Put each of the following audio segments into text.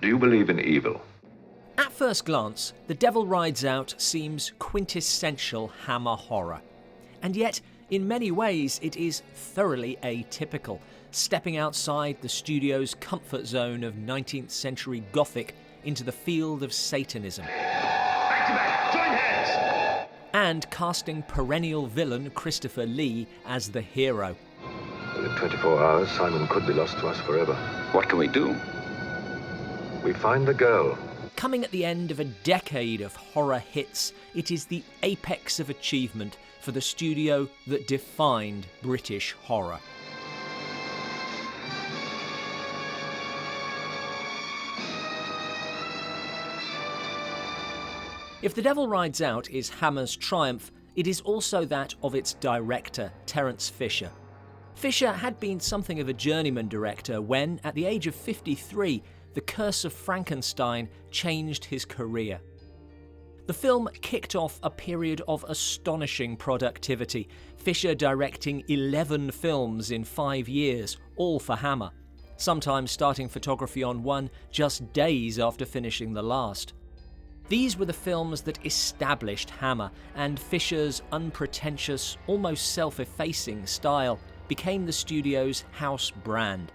Do you believe in evil? At first glance, The Devil Rides Out seems quintessential Hammer horror. And yet, in many ways, it is thoroughly atypical, stepping outside the studio's comfort zone of 19th century Gothic into the field of Satanism. Back to back, join hands! And casting perennial villain Christopher Lee as the hero. Within 24 hours, Simon could be lost to us forever. What can we do? We find the girl. Coming at the end of a decade of horror hits, it is the apex of achievement for the studio that defined British horror. If The Devil Rides Out is Hammer's triumph, it is also that of its director, Terrance Fisher. Fisher had been something of a journeyman director when, at the age of 53, The Curse of Frankenstein changed his career. The film kicked off a period of astonishing productivity, Fisher directing 11 films in 5 years, all for Hammer, sometimes starting photography on one just days after finishing the last. These were the films that established Hammer, and Fisher's unpretentious, almost self-effacing style became the studio's house brand.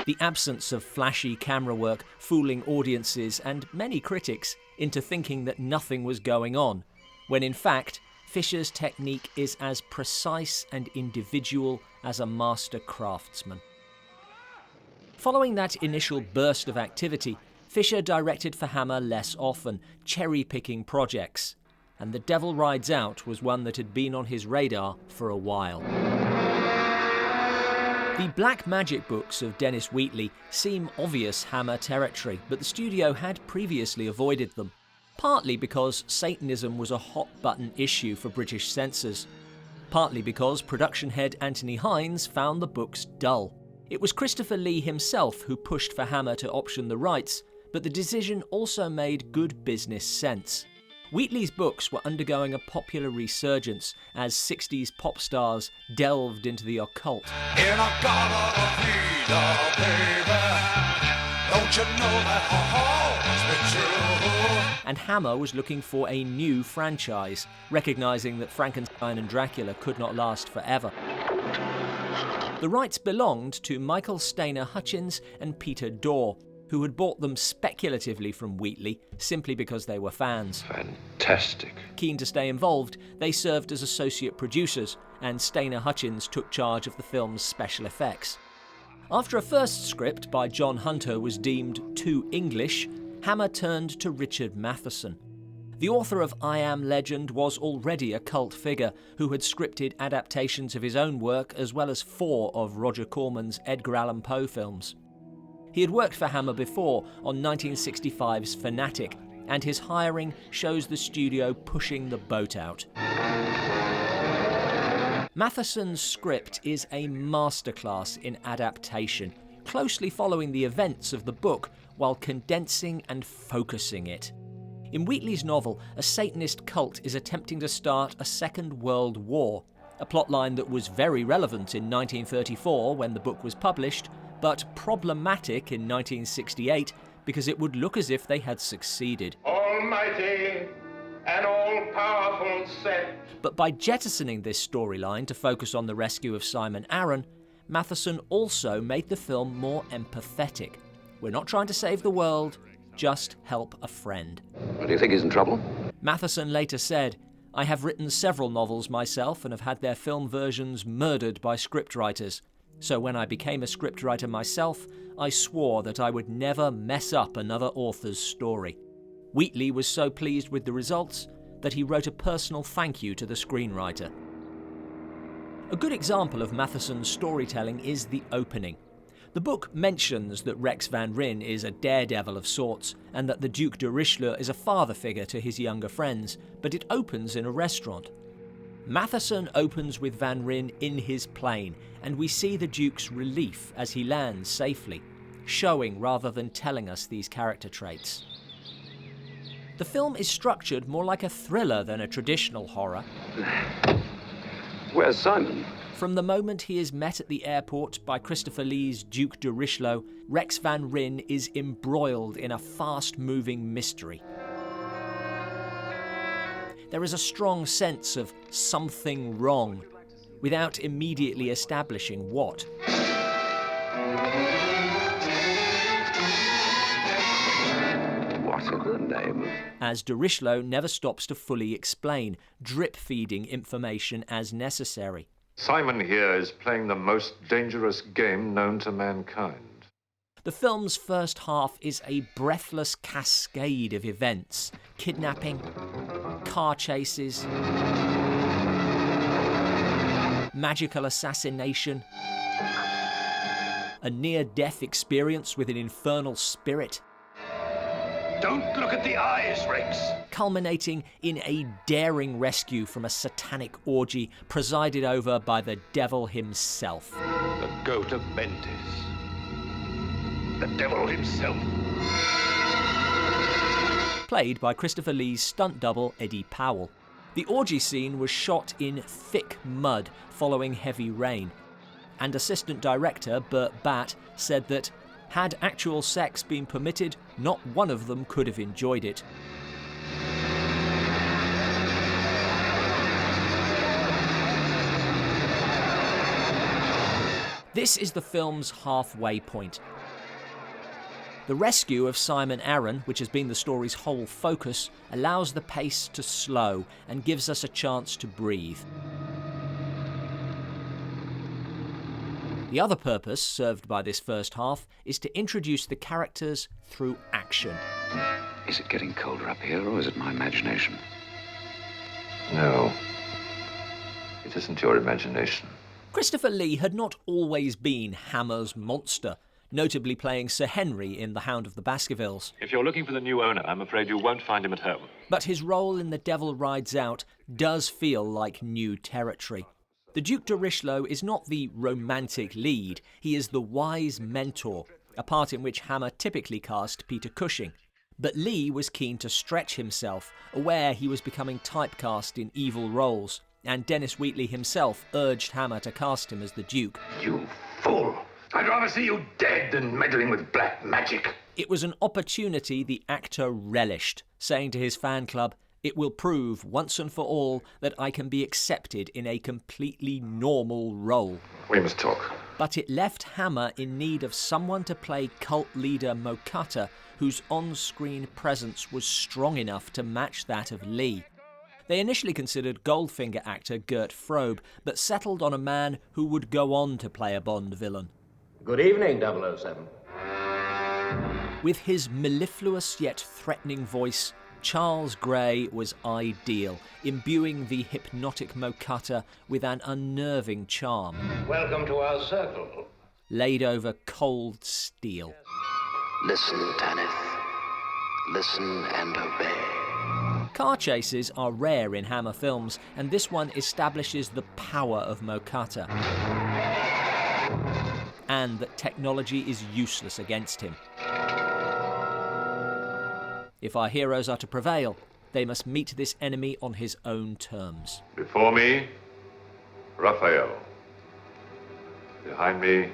The absence of flashy camera work fooling audiences and many critics into thinking that nothing was going on, when in fact, Fisher's technique is as precise and individual as a master craftsman. Following that initial burst of activity, Fisher directed for Hammer less often, cherry-picking projects, and The Devil Rides Out was one that had been on his radar for a while. The Black Magic books of Dennis Wheatley seem obvious Hammer territory, but the studio had previously avoided them, partly because Satanism was a hot-button issue for British censors, partly because production head Anthony Hines found the books dull. It was Christopher Lee himself who pushed for Hammer to option the rights, but the decision also made good business sense. Wheatley's books were undergoing a popular resurgence as 60s pop stars delved into the occult. In a garden of freedom, baby, don't you know that always been true? And Hammer was looking for a new franchise, recognising that Frankenstein and Dracula could not last forever. The rights belonged to Michael Stainer Hutchins and Peter Dorr, who had bought them speculatively from Wheatley simply because they were fans. Fantastic. Keen to stay involved, they served as associate producers, and Stainer Hutchins took charge of the film's special effects. After a first script by John Hunter was deemed too English, Hammer turned to Richard Matheson. The author of I Am Legend was already a cult figure who had scripted adaptations of his own work as well as 4 of Roger Corman's Edgar Allan Poe films. He had worked for Hammer before on 1965's Fanatic, and his hiring shows the studio pushing the boat out. Matheson's script is a masterclass in adaptation, closely following the events of the book while condensing and focusing it. In Wheatley's novel, a Satanist cult is attempting to start a Second World War, a plotline that was very relevant in 1934 when the book was published, but problematic in 1968 because it would look as if they had succeeded. Almighty and all-powerful set. But by jettisoning this storyline to focus on the rescue of Simon Aron, Matheson also made the film more empathetic. We're not trying to save the world, just help a friend. Do you think he's in trouble? Matheson later said, "I have written several novels myself and have had their film versions murdered by scriptwriters. So when I became a scriptwriter myself, I swore that I would never mess up another author's story." Wheatley was so pleased with the results that he wrote a personal thank you to the screenwriter. A good example of Matheson's storytelling is the opening. The book mentions that Rex Van Ryn is a daredevil of sorts, and that the Duc de Richleau is a father figure to his younger friends, but it opens in a restaurant. Matheson opens with Van Ryn in his plane, and we see the Duke's relief as he lands safely, showing rather than telling us these character traits. The film is structured more like a thriller than a traditional horror. Where's Simon? From the moment he is met at the airport by Christopher Lee's Duc de Richleau, Rex Van Ryn is embroiled in a fast-moving mystery. There is a strong sense of something wrong, without immediately establishing what. What in the name of... As de Richleau never stops to fully explain, drip-feeding information as necessary. Simon here is playing the most dangerous game known to mankind. The film's first half is a breathless cascade of events. Kidnapping, car chases, magical assassination, a near-death experience with an infernal spirit. Don't look at the eyes, Rex. Culminating in a daring rescue from a satanic orgy presided over by the devil himself. The Goat of Mendes. The devil himself. Played by Christopher Lee's stunt double Eddie Powell. The orgy scene was shot in thick mud following heavy rain, and assistant director Burt Batt said that had actual sex been permitted, not one of them could have enjoyed it. This is the film's halfway point. The rescue of Simon Aron, which has been the story's whole focus, allows the pace to slow and gives us a chance to breathe. The other purpose served by this first half is to introduce the characters through action. Is it getting colder up here, or is it my imagination? No. It isn't your imagination. Christopher Lee had not always been Hammer's monster, notably playing Sir Henry in The Hound of the Baskervilles. If you're looking for the new owner, I'm afraid you won't find him at home. But his role in The Devil Rides Out does feel like new territory. The Duc de Richleau is not the romantic lead, he is the wise mentor, a part in which Hammer typically cast Peter Cushing. But Lee was keen to stretch himself, aware he was becoming typecast in evil roles, and Dennis Wheatley himself urged Hammer to cast him as the Duke. You fool. I'd rather see you dead than meddling with black magic. It was an opportunity the actor relished, saying to his fan club, "It will prove once and for all that I can be accepted in a completely normal role." We must talk. But it left Hammer in need of someone to play cult leader Mocata, whose on-screen presence was strong enough to match that of Lee. They initially considered Goldfinger actor Gert Frobe, but settled on a man who would go on to play a Bond villain. Good evening, 007. With his mellifluous yet threatening voice, Charles Gray was ideal, imbuing the hypnotic Mocata with an unnerving charm. Welcome to our circle. Laid over cold steel. Listen, Tanith. Listen and obey. Car chases are rare in Hammer films, and this one establishes the power of Mocata. And that technology is useless against him. If our heroes are to prevail, they must meet this enemy on his own terms. Before me, Raphael. Behind me,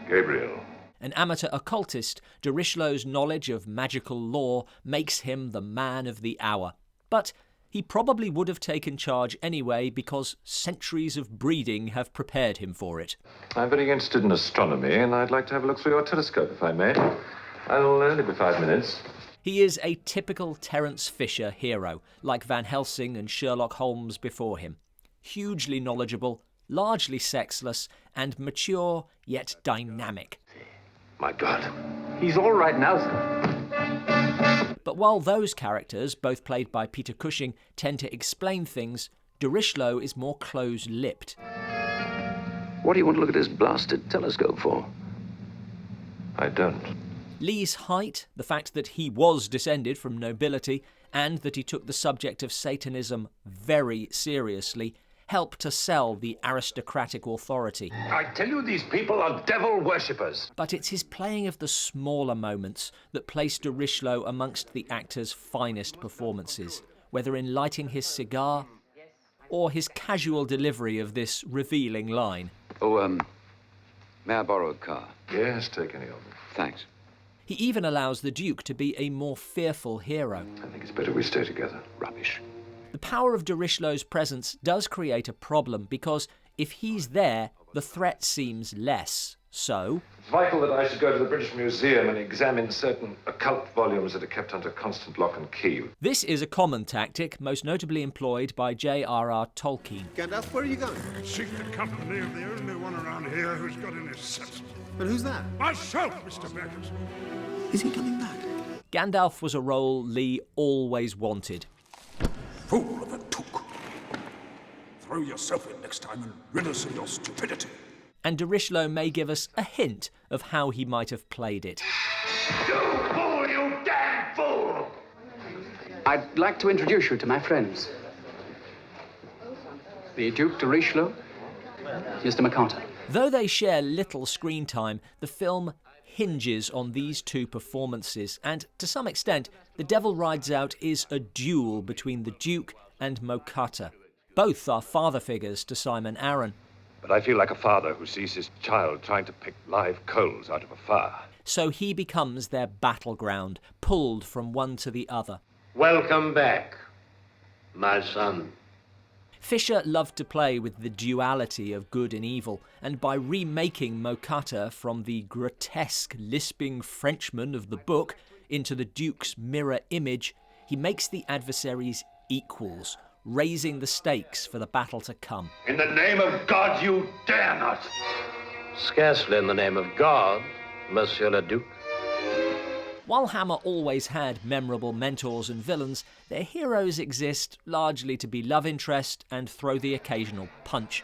Gabriel. An amateur occultist, de Richleau's knowledge of magical lore makes him the man of the hour. But he probably would have taken charge anyway because centuries of breeding have prepared him for it. I'm very interested in astronomy, and I'd like to have a look through your telescope, if I may. I'll only be 5 minutes. He is a typical Terrance Fisher hero, like Van Helsing and Sherlock Holmes before him. Hugely knowledgeable, largely sexless, and mature yet dynamic. My God. He's all right now, sir. But while those characters, both played by Peter Cushing, tend to explain things, de Richleau is more close-lipped. What do you want to look at this blasted telescope for? I don't. Lee's height, the fact that he was descended from nobility, and that he took the subject of Satanism very seriously, help to sell the aristocratic authority. I tell you, these people are devil worshippers. But it's his playing of the smaller moments that placed de Richleau amongst the actor's finest performances, whether in lighting his cigar or his casual delivery of this revealing line. Oh, may I borrow a car? Yes, take any of them. Thanks. He even allows the Duke to be a more fearful hero. I think it's better we stay together. Rubbish. The power of de Richleau's presence does create a problem because if he's there, the threat seems less. So, It's vital that I should go to the British Museum and examine certain occult volumes that are kept under constant lock and key. this is a common tactic, most notably employed by J.R.R. Tolkien. Gandalf, where are you going? Secret company of the only one around here who's got any sense. But who's that? Myself, Mr. Beckett. Is he coming back? Gandalf was a role Lee always wanted. Fool of a Duc. Throw yourself in next time and rid us of your stupidity. And de Richleau may give us a hint of how he might have played it. You fool, you damn fool! I'd like to introduce you to my friends. The Duc de Richleau, Mr. Mocata. Though they share little screen time, the film hinges on these two performances, and to some extent, The Devil Rides Out is a duel between the Duke and Mocata. Both are father figures to Simon Aron. But I feel like a father who sees his child trying to pick live coals out of a fire. So he becomes their battleground, pulled from one to the other. Welcome back, my son. Fisher loved to play with the duality of good and evil, and by remaking Mocata from the grotesque, lisping Frenchman of the book into the Duke's mirror image, he makes the adversaries equals, raising the stakes for the battle to come. In the name of God, you dare not! Scarcely in the name of God, Monsieur le Duc. While Hammer always had memorable mentors and villains, their heroes exist largely to be love interest and throw the occasional punch.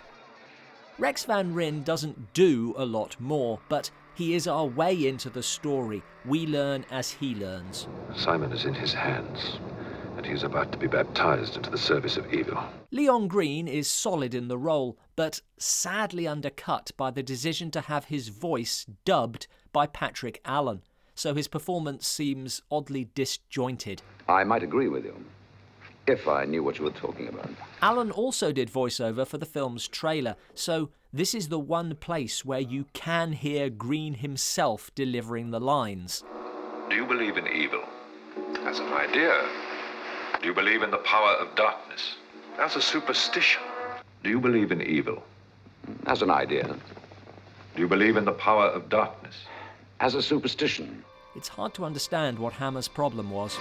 Rex Van Ryn doesn't do a lot more, but he is our way into the story. We learn as he learns. Simon is in his hands, and he is about to be baptized into the service of evil. Leon Green is solid in the role, but sadly undercut by the decision to have his voice dubbed by Patrick Allen, so his performance seems oddly disjointed. I might agree with you, if I knew what you were talking about. Allen also did voiceover for the film's trailer, so this is the one place where you can hear Green himself delivering the lines. Do you believe in evil? As an idea? Do you believe in the power of darkness? As a superstition? Do you believe in evil? As an idea. Do you believe in the power of darkness? As a superstition. It's hard to understand what Hammer's problem was.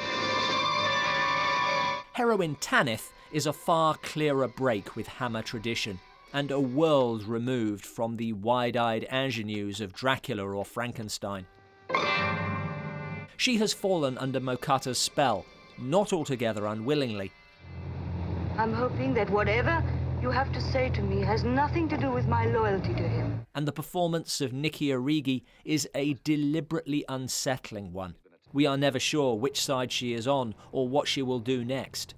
Heroine Tanith is a far clearer break with Hammer tradition, and a world removed from the wide-eyed ingenues of Dracula or Frankenstein. She has fallen under Mocata's spell, not altogether unwillingly. I'm hoping that whatever you have to say to me has nothing to do with my loyalty to him. And the performance of Nikki Origi is a deliberately unsettling one. We are never sure which side she is on or what she will do next.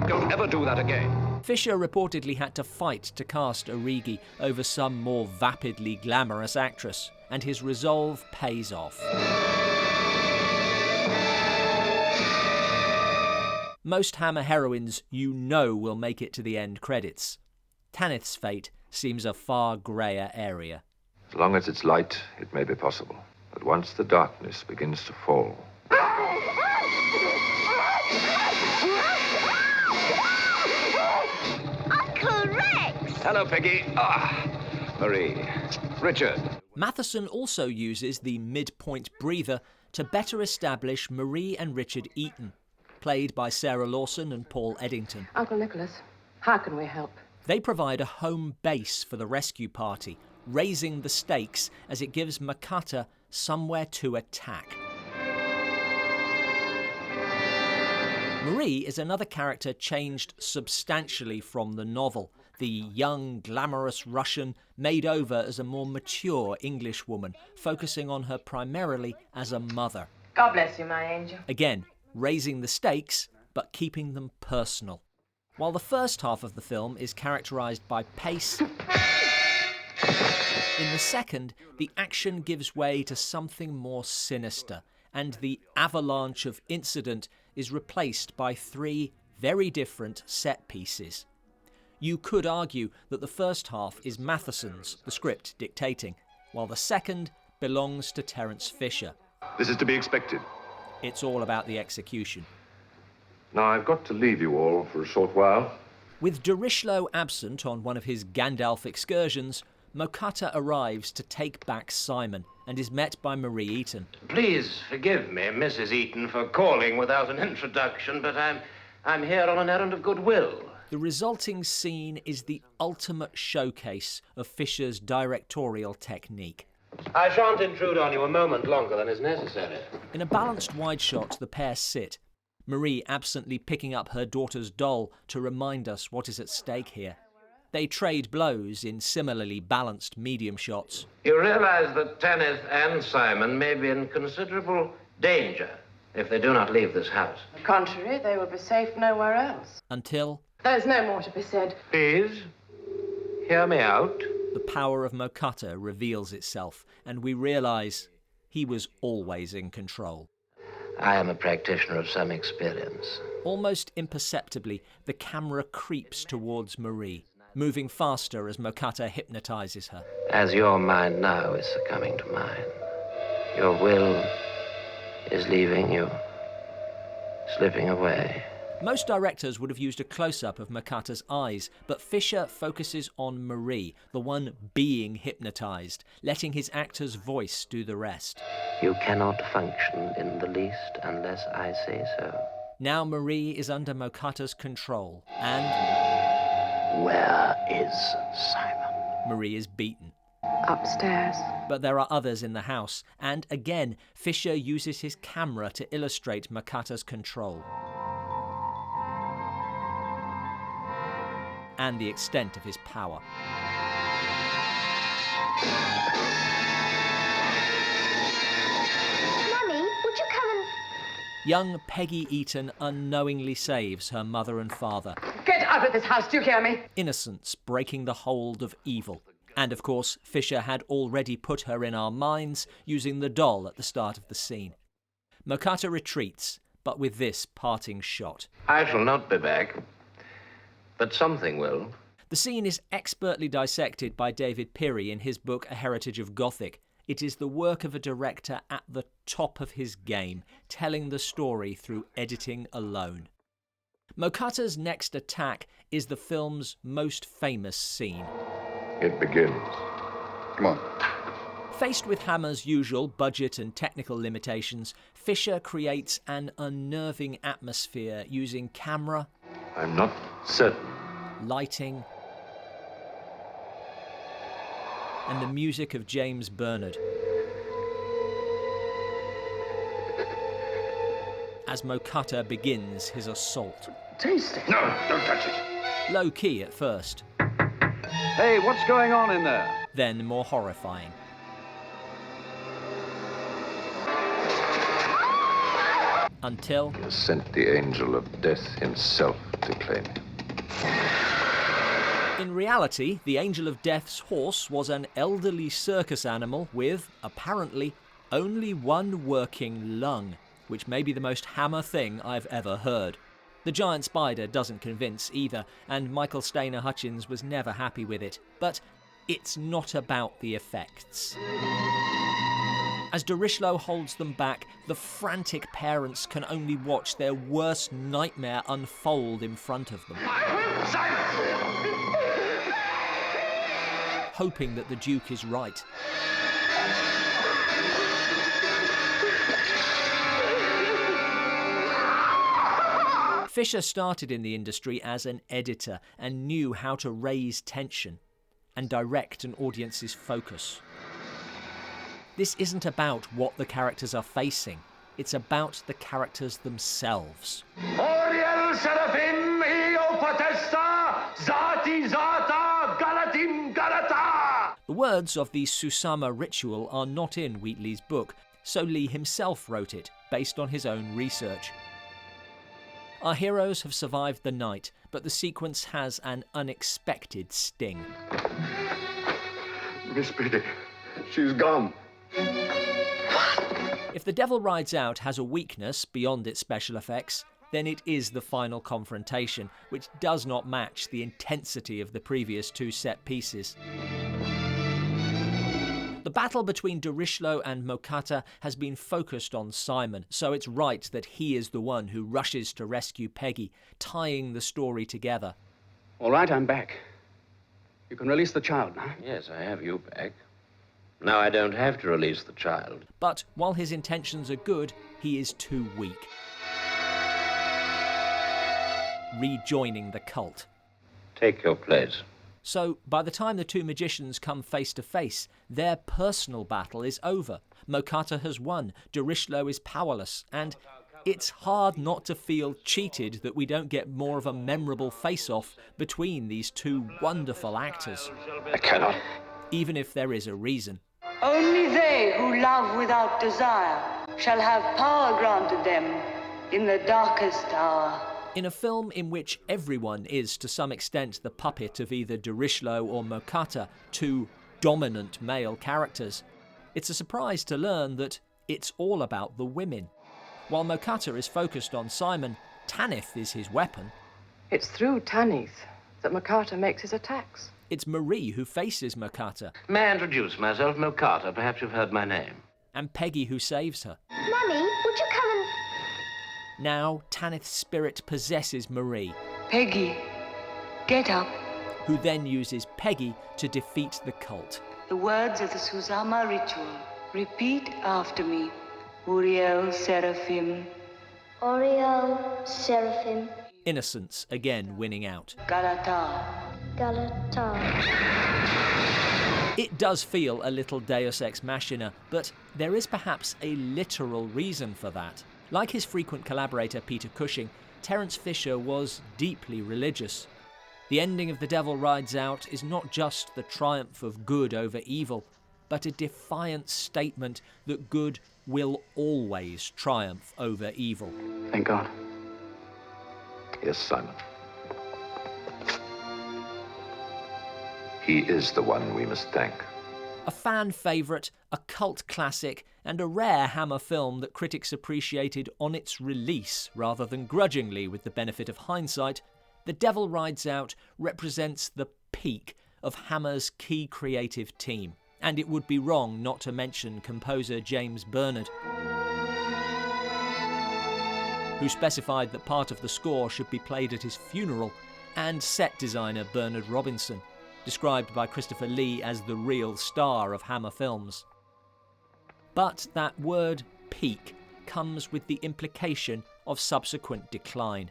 Don't ever do that again. Fisher reportedly had to fight to cast Origi over some more vapidly glamorous actress, and his resolve pays off. Most Hammer heroines you know will make it to the end credits. Tanith's fate seems a far greyer area. As long as it's light, it may be possible. But once the darkness begins to fall... Uncle Rex! Hello, Peggy. Marie. Richard. Matheson also uses the midpoint breather to better establish Marie and Richard Eaton, played by Sarah Lawson and Paul Eddington. Uncle Nicholas, how can we help? They provide a home base for the rescue party, raising the stakes as it gives Mocata somewhere to attack. Marie is another character changed substantially from the novel, the young, glamorous Russian made over as a more mature English woman, focusing on her primarily as a mother. God bless you, my angel. Again, raising the stakes, but keeping them personal. While the first half of the film is characterised by pace, in the second, the action gives way to something more sinister, and the avalanche of incident is replaced by 3 very different set pieces. You could argue that the first half is Matheson's, the script dictating, while the second belongs to Terrance Fisher. This is to be expected. It's all about the execution. Now, I've got to leave you all for a short while. With de Richleau absent on one of his Gandalf excursions, Mocata arrives to take back Simon and is met by Marie Eaton. Please forgive me, Mrs. Eaton, for calling without an introduction, but I'm here on an errand of goodwill. The resulting scene is the ultimate showcase of Fisher's directorial technique. I shan't intrude on you a moment longer than is necessary. In a balanced wide shot, the pair sit, Marie absently picking up her daughter's doll to remind us what is at stake here. They trade blows in similarly balanced medium shots. You realize that Tanith and Simon may be in considerable danger if they do not leave this house. On the contrary, they will be safe nowhere else. Until There's no more to be said. Please, hear me out. the power of Mocata reveals itself, and we realise he was always in control. I am a practitioner of some experience. Almost imperceptibly, the camera creeps towards Marie, moving faster as Mocata hypnotises her. As your mind now is succumbing to mine, your will is leaving you, slipping away. Most directors would have used a close-up of Mocata's eyes, but Fisher focuses on Marie, the one being hypnotised, letting his actor's voice do the rest. You cannot function in the least unless I say so. Now Marie is under Mocata's control, and Where is Simon? Marie is beaten. Upstairs. But there are others in the house, and again, Fisher uses his camera to illustrate Mocata's control and the extent of his power. Mummy, would you come and... Young Peggy Eaton unknowingly saves her mother and father. Get out of this house, do you hear me? Innocence breaking the hold of evil. And of course, Fisher had already put her in our minds using the doll at the start of the scene. Mocata retreats, but with this parting shot. I shall not be back, but something will. The scene is expertly dissected by David Pirrie in his book A Heritage of Gothic. It is the work of a director at the top of his game, telling the story through editing alone. Mocata's next attack is the film's most famous scene. It begins. Come on. Faced with Hammer's usual budget and technical limitations, Fisher creates an unnerving atmosphere using camera, I'm not certain. lighting, and the music of James Bernard. As Mocata begins his assault. Taste it. No, don't touch it. Low key at first, Hey, what's going on in there? then more horrifying. Until He has sent the angel of death himself to claim him. in reality, the Angel of Death's horse was an elderly circus animal with, apparently, only one working lung, which may be the most Hammer thing I've ever heard. The giant spider doesn't convince either, and Michael Stainer Hutchins was never happy with it. But it's not about the effects. As de Richleau holds them back, the frantic parents can only watch their worst nightmare unfold in front of them. Hoping that the Duke is right. Fisher started in the industry as an editor and knew how to raise tension and direct an audience's focus. This isn't about what the characters are facing, it's about the characters themselves. Oriel Seraphim Eo Potesta Zati Zata Galatim Galata. The words of the Susama ritual are not in Wheatley's book, so Lee himself wrote it, based on his own research. Our heroes have survived the night, but the sequence has an unexpected sting. Miss Biddy, she's gone. If The Devil Rides Out has a weakness beyond its special effects, then it is the final confrontation, which does not match the intensity of the previous two set pieces. The battle between de Richleau and Mocata has been focused on Simon, so it's right that he is the one who rushes to rescue Peggy, tying the story together. All right, I'm back. You can release the child now. Yes, I have you back. Now I don't have to release the child. But while his intentions are good, he is too weak. Rejoining the cult. Take your place. So, by the time the two magicians come face to face, their personal battle is over. Mocata has won, de Richleau is powerless, and it's hard not to feel cheated that we don't get more of a memorable face-off between these two wonderful actors. I cannot. Even if there is a reason. Only they who love without desire shall have power granted them in the darkest hour. In a film in which everyone is to some extent the puppet of either de Richleau or Mocata, two dominant male characters, it's a surprise to learn that it's all about the women. While Mocata is focused on Simon, Tanith is his weapon. It's through Tanith that Mocata makes his attacks. It's Marie who faces Mocata. May I introduce myself, Mocata? Perhaps you've heard my name. And Peggy who saves her. Mummy, would you come and... Now, Tanith's spirit possesses Marie. Peggy, get up. Who then uses Peggy to defeat the cult. The words of the Susama ritual. Repeat after me. Uriel Seraphim. Oriel, Seraphim, Innocence again winning out. Galata. Galata. It does feel a little Deus Ex Machina, but there is perhaps a literal reason for that. Like his frequent collaborator Peter Cushing, Terrance Fisher was deeply religious. The ending of The Devil Rides Out is not just the triumph of good over evil, but a defiant statement that good will always triumph over evil. Thank God. Yes, Simon. He is the one we must thank. A fan favourite, a cult classic, and a rare Hammer film that critics appreciated on its release rather than grudgingly with the benefit of hindsight, The Devil Rides Out represents the peak of Hammer's key creative team. And it would be wrong not to mention composer James Bernard, who specified that part of the score should be played at his funeral, and set designer Bernard Robinson, described by Christopher Lee as the real star of Hammer films. But that word peak comes with the implication of subsequent decline.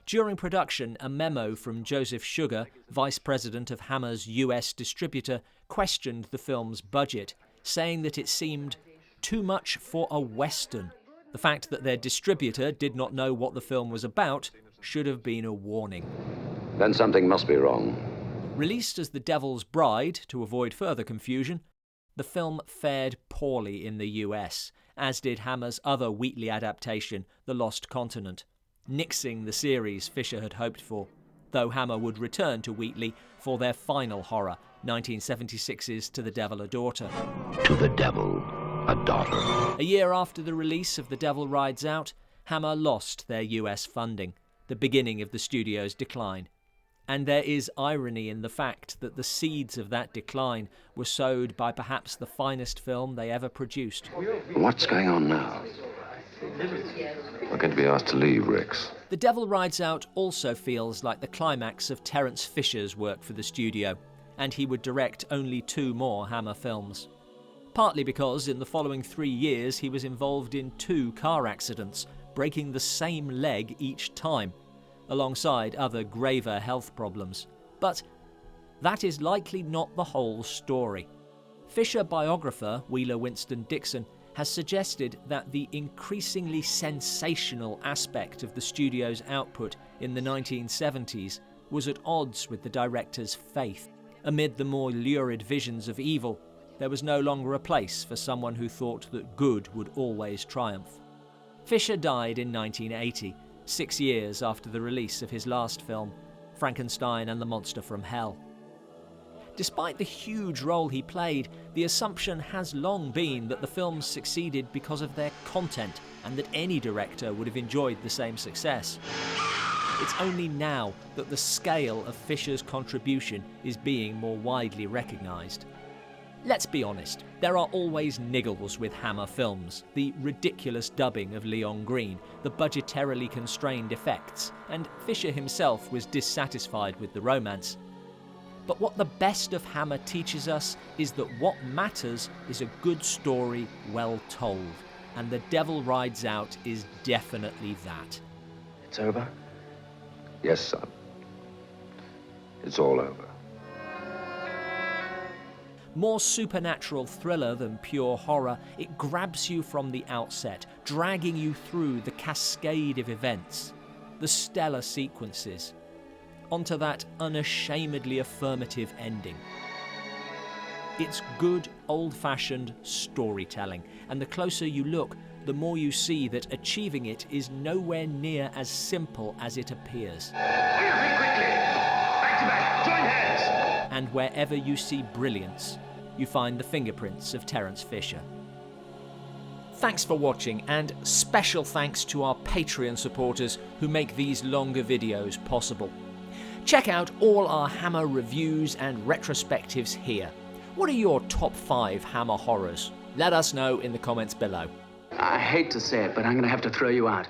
During production, a memo from Joseph Sugar, vice president of Hammer's US distributor, questioned the film's budget, saying that it seemed too much for a Western. The fact that their distributor did not know what the film was about should have been a warning. Then something must be wrong. Released as The Devil's Bride, to avoid further confusion, the film fared poorly in the US, as did Hammer's other Wheatley adaptation, The Lost Continent, nixing the series Fisher had hoped for, though Hammer would return to Wheatley for their final horror, 1976's To the Devil a Daughter. To the devil, a daughter. A year after the release of The Devil Rides Out, Hammer lost their US funding, the beginning of the studio's decline. And there is irony in the fact that the seeds of that decline were sowed by perhaps the finest film they ever produced. What's going on now? We're going to be asked to leave, Rex. The Devil Rides Out also feels like the climax of Terrance Fisher's work for the studio, and he would direct only 2 more Hammer films. Partly because in the following 3 years he was involved in 2 car accidents, breaking the same leg each time, alongside other graver health problems. But that is likely not the whole story. Fisher biographer Wheeler Winston Dixon has suggested that the increasingly sensational aspect of the studio's output in the 1970s was at odds with the director's faith. Amid the more lurid visions of evil, there was no longer a place for someone who thought that good would always triumph. Fisher died in 1980, 6 years after the release of his last film, Frankenstein and the Monster from Hell. Despite the huge role he played, the assumption has long been that the films succeeded because of their content and that any director would have enjoyed the same success. It's only now that the scale of Fisher's contribution is being more widely recognised. Let's be honest, there are always niggles with Hammer films, the ridiculous dubbing of Leon Green, the budgetarily constrained effects, and Fisher himself was dissatisfied with the romance. But what the best of Hammer teaches us is that what matters is a good story well told, and The Devil Rides Out is definitely that. It's over? Yes, son. It's all over. More supernatural thriller than pure horror, it grabs you from the outset, dragging you through the cascade of events, the stellar sequences, onto that unashamedly affirmative ending. It's good, old-fashioned storytelling, and the closer you look, the more you see that achieving it is nowhere near as simple as it appears. Quickly! Back to back! Join hands! And wherever you see brilliance, you find the fingerprints of Terrance Fisher. Thanks for watching, and special thanks to our Patreon supporters who make these longer videos possible. Check out all our Hammer reviews and retrospectives here. What are your top 5 Hammer horrors? Let us know in the comments below. I hate to say it, but I'm going to have to throw you out.